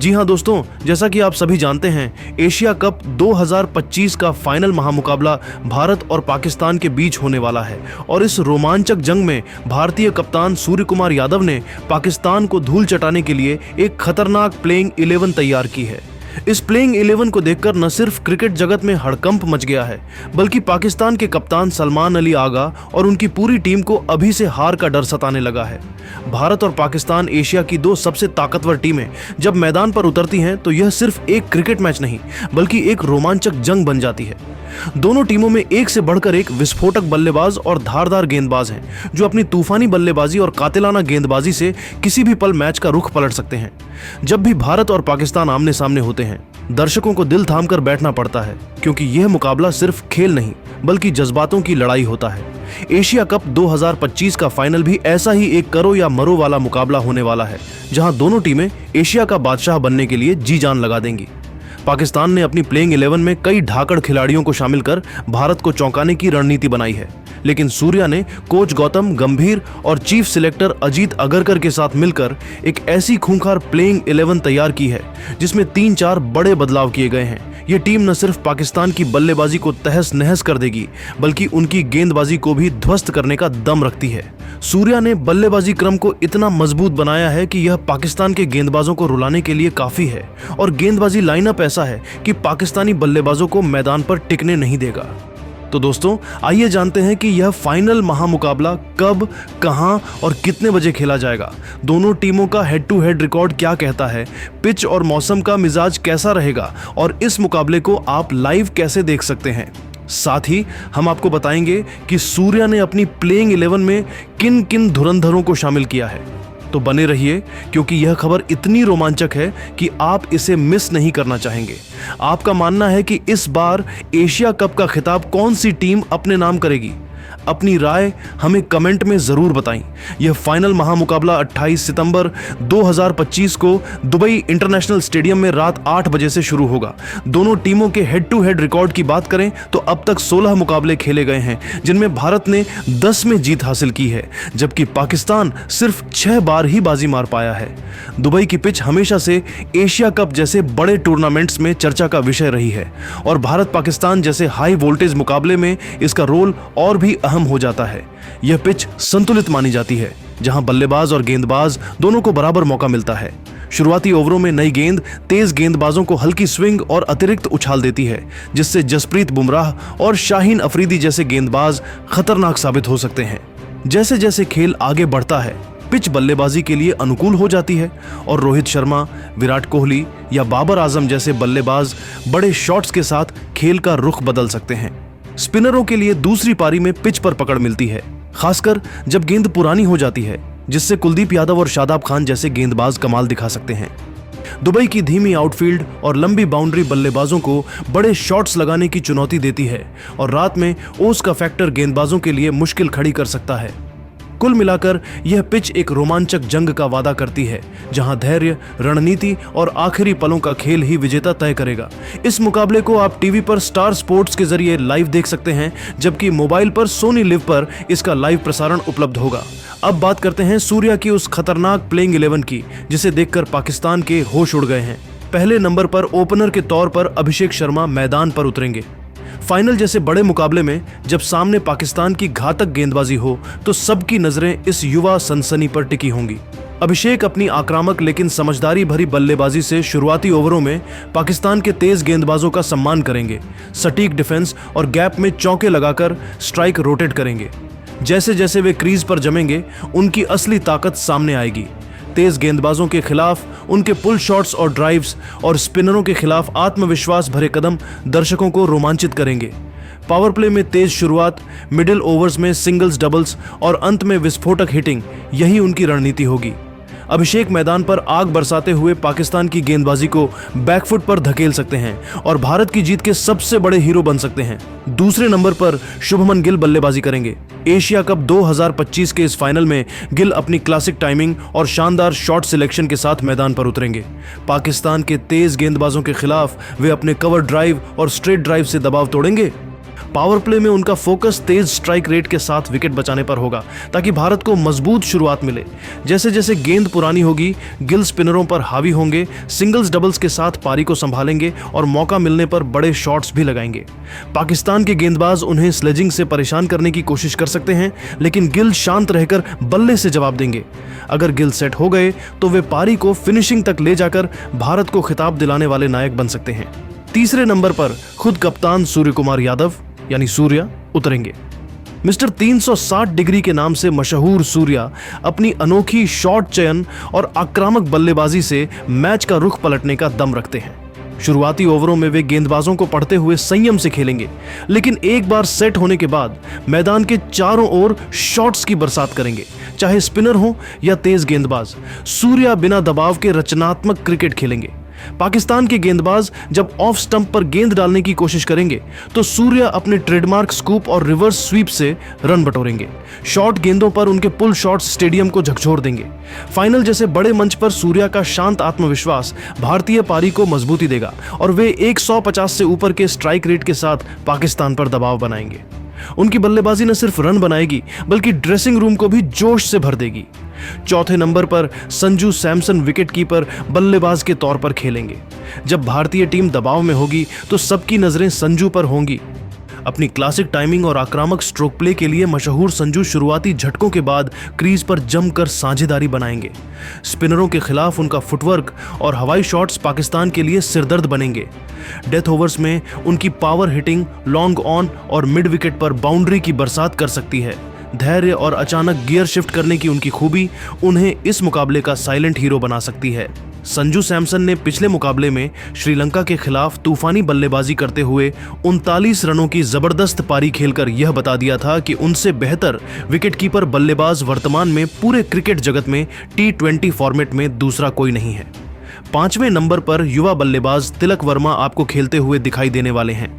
जी हाँ दोस्तों, जैसा कि आप सभी जानते हैं, एशिया कप 2025 का फाइनल महामुकाबला भारत और पाकिस्तान के बीच होने वाला है और इस रोमांचक जंग में भारतीय कप्तान सूर्य कुमार यादव ने पाकिस्तान को धूल चटाने के लिए एक खतरनाक प्लेइंग 11 तैयार की है। इस प्लेइंग 11 को देखकर न सिर्फ क्रिकेट जगत में हड़कंप मच गया है, बल्कि पाकिस्तान के कप्तान सलमान अली आगा और उनकी पूरी टीम को अभी से हार का डर सताने लगा है। भारत और पाकिस्तान एशिया की दो सबसे ताकतवर टीमें जब मैदान पर उतरती हैं तो यह सिर्फ एक क्रिकेट मैच नहीं बल्कि एक रोमांचक जंग बन जाती है। दोनों टीमों में एक से बढ़कर एक विस्फोटक बल्लेबाज और धारदार गेंदबाज हैं, जो अपनी तूफानी बल्लेबाजी और कातिलाना गेंदबाजी से किसी भी पल मैच का रुख पलट सकते हैं। जब भी भारत और पाकिस्तान आमने सामने होते हैं, दर्शकों को दिल थाम कर बैठना पड़ता है, क्योंकि यह मुकाबला सिर्फ खेल नहीं बल्कि जज्बातों की लड़ाई होता है। एशिया कप 2025 का फाइनल भी ऐसा ही एक करो या मरो वाला मुकाबला होने वाला है, जहां दोनों टीमें एशिया का बादशाह बनने के लिए जी जान लगा देंगी। पाकिस्तान ने अपनी प्लेइंग 11 में कई धाकड़ खिलाड़ियों को शामिल कर भारत को चौंकाने की रणनीति बनाई है, लेकिन सूर्या ने कोच गौतम गंभीर और चीफ सिलेक्टर अजीत अगरकर के साथ मिलकर एक ऐसी खूंखार प्लेइंग 11 तैयार की है जिसमें 3-4 बड़े बदलाव किए गए हैं। ये टीम न सिर्फ पाकिस्तान की बल्लेबाजी को तहस नहस कर देगी, बल्कि उनकी गेंदबाजी को भी ध्वस्त करने का दम रखती है। सूर्या ने बल्लेबाजी क्रम को इतना मजबूत बनाया है कि यह पाकिस्तान के गेंदबाजों को रुलाने के लिए काफी है, और गेंदबाजी लाइनअप ऐसा है कि पाकिस्तानी बल्लेबाजों को मैदान पर टिकने नहीं देगा। तो दोस्तों, आइए जानते हैं कि यह फाइनल महामुकाबला कब, कहां और कितने बजे खेला जाएगा। दोनों टीमों का हेड टू हेड रिकॉर्ड क्या कहता है, पिच और मौसम का मिजाज कैसा रहेगा और इस मुकाबले को आप लाइव कैसे देख सकते हैं। साथ ही हम आपको बताएंगे कि सूर्या ने अपनी प्लेइंग 11 में किन किन धुरंधरों को शामिल किया है। तो बने रहिए, क्योंकि यह खबर इतनी रोमांचक है कि आप इसे मिस नहीं करना चाहेंगे। आपका मानना है कि इस बार एशिया कप का खिताब कौन सी टीम अपने नाम करेगी? अपनी राय हमें कमेंट में जरूर बताएं। यह फाइनल महामुकाबला 28 सितंबर 2025 को दुबई इंटरनेशनल स्टेडियम में रात 8 बजे से शुरू होगा। दोनों टीमों के हेड टू हेड रिकॉर्ड की बात करें तो अब तक 16 मुकाबले खेले गए हैं, जिनमें भारत ने 10 में जीत हासिल की है, जबकि पाकिस्तान सिर्फ 6 बार ही बाजी मार पाया है। दुबई की पिच हमेशा से एशिया कप जैसे बड़े टूर्नामेंट्स में चर्चा का विषय रही है, और भारत पाकिस्तान जैसे हाई वोल्टेज मुकाबले में इसका रोल और भी अहम हो जाता है। यह पिच संतुलित मानी जाती है, जहां बल्लेबाज और गेंदबाज दोनों को बराबर मौका मिलता है। शुरुआती ओवरों में नई गेंद तेज गेंदबाजों को हल्की स्विंग और अतिरिक्त उछाल देती है, जिससे जसप्रीत बुमराह और शाहीन अफरीदी जैसे गेंदबाज खतरनाक साबित हो सकते हैं। जैसे जैसे खेल आगे बढ़ता है, पिच बल्लेबाजी के लिए अनुकूल हो जाती है और रोहित शर्मा, विराट कोहली या बाबर आजम जैसे बल्लेबाज बड़े शॉट्स के साथ खेल का रुख बदल सकते हैं। स्पिनरों के लिए दूसरी पारी में पिच पर पकड़ मिलती है, खासकर जब गेंद पुरानी हो जाती है, जिससे कुलदीप यादव और शादाब खान जैसे गेंदबाज कमाल दिखा सकते हैं। दुबई की धीमी आउटफील्ड और लंबी बाउंड्री बल्लेबाजों को बड़े शॉट्स लगाने की चुनौती देती है, और रात में ओस का फैक्टर गेंदबाजों के लिए मुश्किल खड़ी कर सकता है। कुल मिलाकर यह पिच एक रोमांचक जंग का वादा करती है, जहां धैर्य, रणनीति और आखिरी पलों का खेल ही विजेता तय करेगा। इस मुकाबले को आप टीवी पर स्टार स्पोर्ट्स के जरिए लाइव देख सकते हैं, जबकि मोबाइल पर सोनी लिव पर इसका लाइव प्रसारण उपलब्ध होगा। अब बात करते हैं सूर्या की उस खतरनाक प्लेइंग 11 की, जिसे देखकर पाकिस्तान के होश उड़ गए हैं। पहले नंबर पर ओपनर के तौर पर अभिषेक शर्मा मैदान पर उतरेंगे। फाइनल जैसे बड़े मुकाबले में जब सामने पाकिस्तान की घातक गेंदबाजी हो तो सबकी नजरें इस युवा सनसनी पर टिकी होंगी। अभिषेक अपनी आक्रामक लेकिन समझदारी भरी बल्लेबाजी से शुरुआती ओवरों में पाकिस्तान के तेज गेंदबाजों का सम्मान करेंगे, सटीक डिफेंस और गैप में चौके लगाकर स्ट्राइक रोटेट करेंगे। जैसे जैसे वे क्रीज पर जमेंगे, उनकी असली ताकत सामने आएगी। तेज गेंदबाजों के खिलाफ उनके पुल शॉट्स और ड्राइव्स, और स्पिनरों के खिलाफ आत्मविश्वास भरे कदम दर्शकों को रोमांचित करेंगे। पावर प्ले में तेज शुरुआत, मिडिल ओवर्स में सिंगल्स डबल्स और अंत में विस्फोटक हिटिंग, यही उनकी रणनीति होगी। अभिषेक मैदान पर आग बरसाते हुए पाकिस्तान की गेंदबाजी को बैकफुट पर धकेल सकते हैं और भारत की जीत के सबसे बड़े हीरो बन सकते हैं। दूसरे नंबर पर शुभमन गिल बल्लेबाजी करेंगे। एशिया कप 2025 के इस फाइनल में गिल अपनी क्लासिक टाइमिंग और शानदार शॉट सिलेक्शन के साथ मैदान पर उतरेंगे। पाकिस्तान के तेज गेंदबाजों के खिलाफ वे अपने कवर ड्राइव और स्ट्रेट ड्राइव से दबाव तोड़ेंगे। पावर प्ले में उनका फोकस तेज स्ट्राइक रेट के साथ विकेट बचाने पर होगा, ताकि भारत को मजबूत शुरुआत मिले। जैसे जैसे गेंद पुरानी होगी, गिल स्पिनरों पर हावी होंगे, सिंगल्स डबल्स के साथ पारी को संभालेंगे और मौका मिलने पर बड़े शॉट्स भी लगाएंगे। पाकिस्तान के गेंदबाज उन्हें स्लेजिंग से परेशान करने की कोशिश कर सकते हैं, लेकिन गिल शांत रहकर बल्ले से जवाब देंगे। अगर गिल सेट हो गए तो वे पारी को फिनिशिंग तक ले जाकर भारत को खिताब दिलाने वाले नायक बन सकते हैं। तीसरे नंबर पर खुद कप्तान सूर्य कुमार यादव यानी सूर्या उतरेंगे। मिस्टर 360 डिग्री के नाम से मशहूर सूर्या अपनी अनोखी शॉट चयन और आक्रामक बल्लेबाजी से मैच का रुख पलटने का दम रखते हैं। शुरुआती ओवरों में वे गेंदबाजों को पढ़ते हुए संयम से खेलेंगे, लेकिन एक बार सेट होने के बाद मैदान के चारों ओर शॉट्स की बरसात करेंगे, चाहे स्पिनर हो या तेज गेंदबाज। सूर्या बिना दबाव के रचनात्मक क्रिकेट खेलेंगे। पाकिस्तान के गेंदबाज जब ऑफ स्टंप पर गेंद डालने की कोशिश करेंगे तो सूर्या अपने ट्रेडमार्क स्कूप और रिवर्स स्वीप से रन बटोरेंगे। शॉर्ट गेंदों पर उनके पुल शॉट्स स्टेडियम को झकझोर देंगे। फाइनल जैसे बड़े मंच पर सूर्या का शांत आत्मविश्वास भारतीय पारी को मजबूती देगा और वे 150 से ऊपर के स्ट्राइक रेट के साथ पाकिस्तान पर दबाव बनाएंगे। उनकी बल्लेबाजी न सिर्फ रन बनाएगी बल्कि ड्रेसिंग रूम को भी जोश से भर देगी। चौथे नंबर पर संजू सैमसन विकेटकीपर बल्लेबाज के तौर पर खेलेंगे। जब भारतीय टीम दबाव में होगी तो सबकी नजरें संजू पर होंगी। अपनी क्लासिक टाइमिंग और आक्रामक स्ट्रोक प्ले के लिए मशहूर संजू शुरुआती झटकों के बाद क्रीज पर जमकर साझेदारी बनाएंगे। स्पिनरों के खिलाफ उनका फुटवर्क और हवाई शॉट्स पाकिस्तान के लिए सिरदर्द बनेंगे। डेथ ओवर्स में उनकी पावर हिटिंग लॉन्ग ऑन और मिड विकेट पर बाउंड्री की बरसात कर सकती है। धैर्य और अचानक गियर शिफ्ट करने की उनकी खूबी उन्हें इस मुकाबले का साइलेंट हीरो बना सकती है। संजू सैमसन ने पिछले मुकाबले में श्रीलंका के खिलाफ तूफानी बल्लेबाजी करते हुए 39 रनों की जबरदस्त पारी खेलकर यह बता दिया था कि उनसे बेहतर विकेटकीपर बल्लेबाज वर्तमान में पूरे क्रिकेट जगत में T20 फॉर्मेट में दूसरा कोई नहीं है। 5वें नंबर पर युवा बल्लेबाज तिलक वर्मा आपको खेलते हुए दिखाई देने वाले हैं।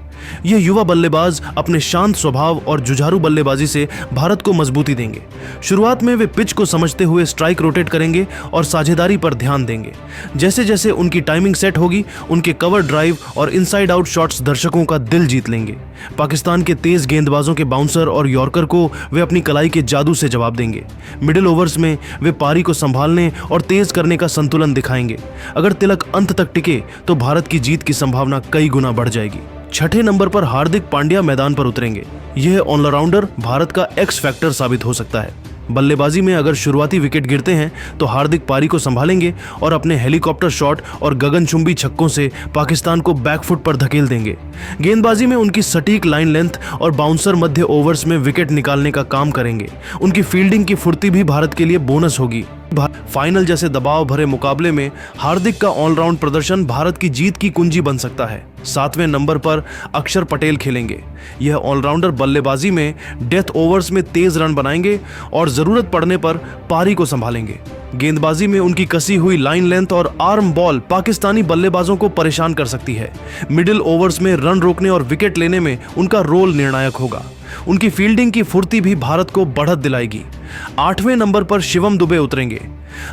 यह युवा बल्लेबाज अपने शांत स्वभाव और जुझारू बल्लेबाजी से भारत को मजबूती देंगे। शुरुआत में वे पिच को समझते हुए स्ट्राइक रोटेट करेंगे और साझेदारी पर ध्यान देंगे। जैसे जैसे उनकी टाइमिंग सेट होगी, उनके कवर ड्राइव और इनसाइड आउट शॉट्स दर्शकों का दिल जीत लेंगे। पाकिस्तान के तेज गेंदबाजों के बाउंसर और यॉर्कर को वे अपनी कलाई के जादू से जवाब देंगे। मिडिल ओवर्स में वे पारी को संभालने और तेज करने का संतुलन दिखाएंगे। अगर तिलक अंत तक टिके तो भारत की जीत की संभावना कई गुना बढ़ जाएगी। छठे नंबर पर हार्दिक पांड्या मैदान पर उतरेंगे। यह ऑलराउंडर भारत का एक्स फैक्टर साबित हो सकता है। बल्लेबाजी में अगर शुरुआती विकेट गिरते हैं तो हार्दिक पारी को संभालेंगे और अपने हेलीकॉप्टर शॉट और गगनचुंबी छक्कों से पाकिस्तान को बैकफुट पर धकेल देंगे। गेंदबाजी में उनकी सटीक लाइन लेंथ और बाउंसर मध्य ओवर्स में विकेट निकालने का काम करेंगे। उनकी फील्डिंग की फुर्ती भी भारत के लिए बोनस होगी। फाइनल जैसे दबाव भरे मुकाबले में हार्दिक का ऑलराउंड प्रदर्शन भारत की जीत की कुंजी बन सकता है। 7वें नंबर पर अक्षर पटेल खेलेंगे। यह ऑलराउंडर बल्लेबाजी में डेथ ओवर्स में तेज रन बनाएंगे और जरूरत पड़ने पर पारी को संभालेंगे। गेंदबाजी में उनकी कसी हुई लाइन लेंथ और आर्म बॉल पाकिस्तानी बल्लेबाजों को परेशान कर सकती है। मिडिल ओवर्स में रन रोकने और विकेट लेने में उनका रोल निर्णायक होगा। उनकी फील्डिंग की फुर्ती भी भारत को बढ़त दिलाएगी। 8वें नंबर पर शिवम दुबे उतरेंगे।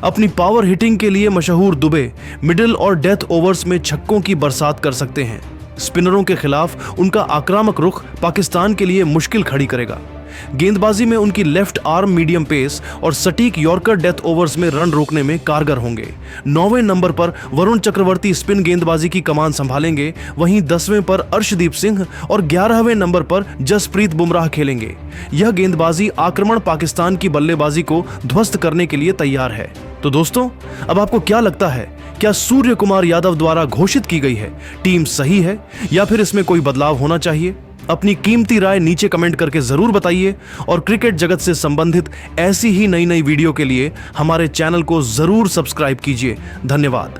अपनी पावर हिटिंग के लिए मशहूर दुबे मिडिल और डेथ ओवर्स में छक्कों की बरसात कर सकते हैं। स्पिनरों के खिलाफ उनका आक्रामक रुख पाकिस्तान के लिए मुश्किल खड़ी करेगा। गेंदबाजी में उनकी लेफ्ट आर्म मीडियम पेस और सटीक यॉर्कर डेथ ओवर्स में रन रोकने में कारगर होंगे। 9वें नंबर पर वरुण चक्रवर्ती स्पिन गेंदबाजी की कमान संभालेंगे। वहीं 10वें पर अर्शदीप सिंह और 11वें नंबर पर जसप्रीत बुमराह खेलेंगे। यह गेंदबाजी आक्रमण पाकिस्तान की बल्लेबाजी को ध्वस्त करने के लिए तैयार है। तो दोस्तों, अब आपको क्या लगता है, क्या सूर्य कुमार यादव द्वारा घोषित की गई है टीम सही है या फिर इसमें कोई बदलाव होना चाहिए? अपनी कीमती राय नीचे कमेंट करके जरूर बताइए और क्रिकेट जगत से संबंधित ऐसी ही नई नई वीडियो के लिए हमारे चैनल को जरूर सब्सक्राइब कीजिए। धन्यवाद।